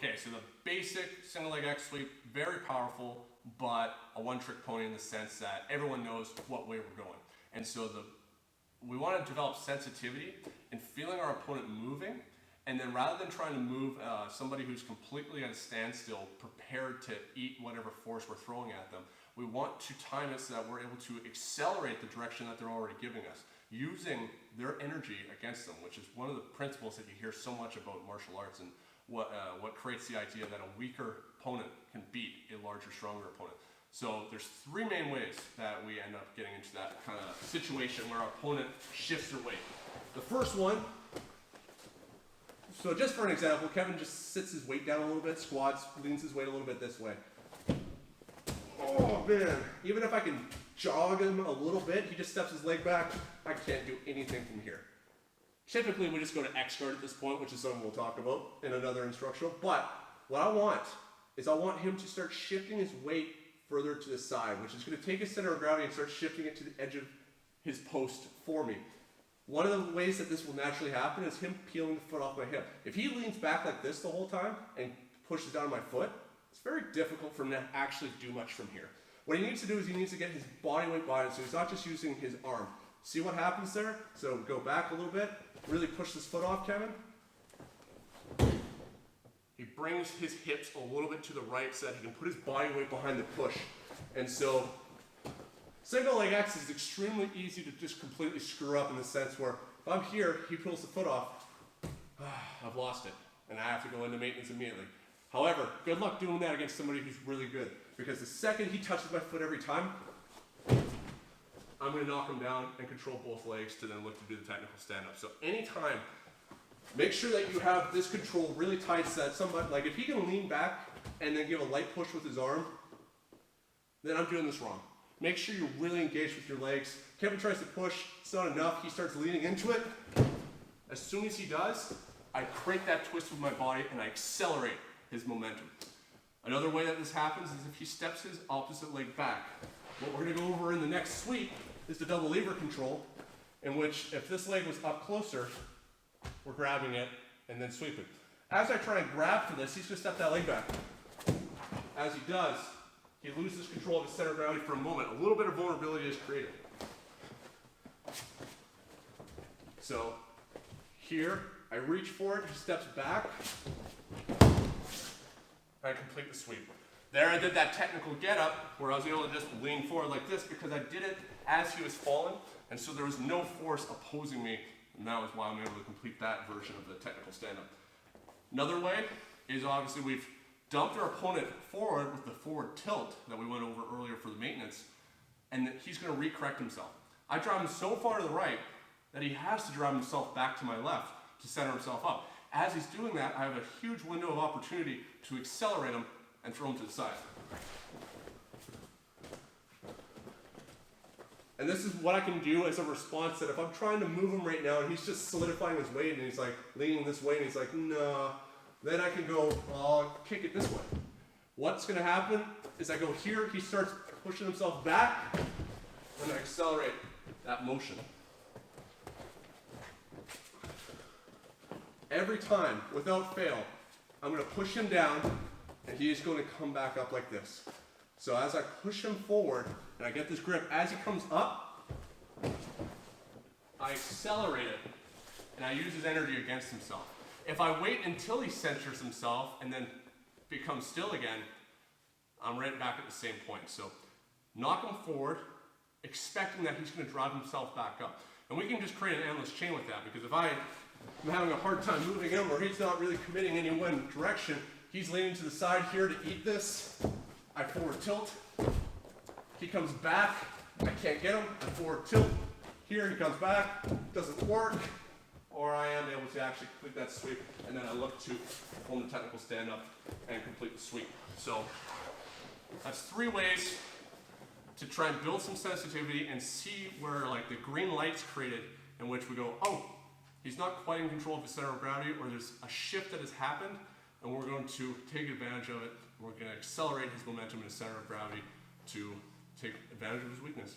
Okay, so the basic single leg X sweep, very powerful, but a one-trick pony in the sense that everyone knows what way we're going. And so we want to develop sensitivity in feeling our opponent moving, and then rather than trying to move somebody who's completely at a standstill, prepared to eat whatever force we're throwing at them, we want to time it so that we're able to accelerate the direction that they're already giving us, using their energy against them, which is one of the principles that you hear so much about martial arts, and what creates the idea that a weaker opponent can beat a larger, stronger opponent. So there's three main ways that we end up getting into that kind of situation where our opponent shifts their weight. The first one, so just for an example, Kevin just sits his weight down a little bit, squats, leans his weight a little bit this way. Oh man, even if I can jog him a little bit, he just steps his leg back, I can't do anything from here. Typically we just go to X guard at this point, which is something we'll talk about in another instructional, but what I want is I want him to start shifting his weight further to the side, which is going to take his center of gravity and start shifting it to the edge of his post for me. One of the ways that this will naturally happen is him peeling the foot off my hip. If he leans back like this the whole time and pushes down my foot, it's very difficult for him to actually do much from here. What he needs to do is he needs to get his body weight behind it, so he's not just using his arm. See what happens there? So go back a little bit, really push this foot off, Kevin. He brings his hips a little bit to the right so that he can put his body weight behind the push. And so single leg X is extremely easy to just completely screw up in the sense where if I'm here, he pulls the foot off, I've lost it, and I have to go into maintenance immediately. However, good luck doing that against somebody who's really good, because the second he touches my foot every time, I'm going to knock him down and control both legs to then look to do the technical stand-up. So anytime, make sure that you have this control really tight so that somebody, like if he can lean back and then give a light push with his arm, then I'm doing this wrong. Make sure you're really engaged with your legs. Kevin tries to push, it's not enough, he starts leaning into it. As soon as he does, I create that twist with my body and I accelerate his momentum. Another way that this happens is if he steps his opposite leg back. What we're going to go over in the next sweep is the double lever control, in which if this leg was up closer, we're grabbing it and then sweeping. As I try and grab for this, he's going to step that leg back. As he does, he loses control of his center of gravity for a moment. A little bit of vulnerability is created. So here, I reach for it, he steps back, I complete the sweep. There I did that technical get up where I was able to just lean forward like this because I did it as he was falling, and so there was no force opposing me, and that was why I'm able to complete that version of the technical stand-up. Another way is obviously we've dumped our opponent forward with the forward tilt that we went over earlier for the maintenance, and he's going to re-correct himself. I drive him so far to the right that he has to drive himself back to my left to center himself up. As he's doing that, I have a huge window of opportunity to accelerate him and throw him to the side. And this is what I can do as a response that if I'm trying to move him right now and he's just solidifying his weight and he's like leaning this way and he's like, no, then I can go, I'll kick it this way. What's going to happen is I go here, he starts pushing himself back, and I accelerate that motion. Every time, without fail, I'm going to push him down, and he is going to come back up like this. So as I push him forward, and I get this grip, as he comes up, I accelerate it, and I use his energy against himself. If I wait until he centers himself and then becomes still again, I'm right back at the same point. So knock him forward, expecting that he's going to drive himself back up. And we can just create an endless chain with that, because if I'm having a hard time moving him or he's not really committing any one direction, he's leaning to the side here to eat this, I forward tilt, he comes back, I can't get him, I forward tilt, here he comes back, doesn't work, or I am able to actually complete that sweep, and then I look to perform the technical stand-up and complete the sweep. So that's three ways to try and build some sensitivity and see where like the green light's created in which we go, oh, he's not quite in control of his center of gravity, or there's a shift that has happened, and we're going to take advantage of it. We're going to accelerate his momentum in his center of gravity to take advantage of his weakness.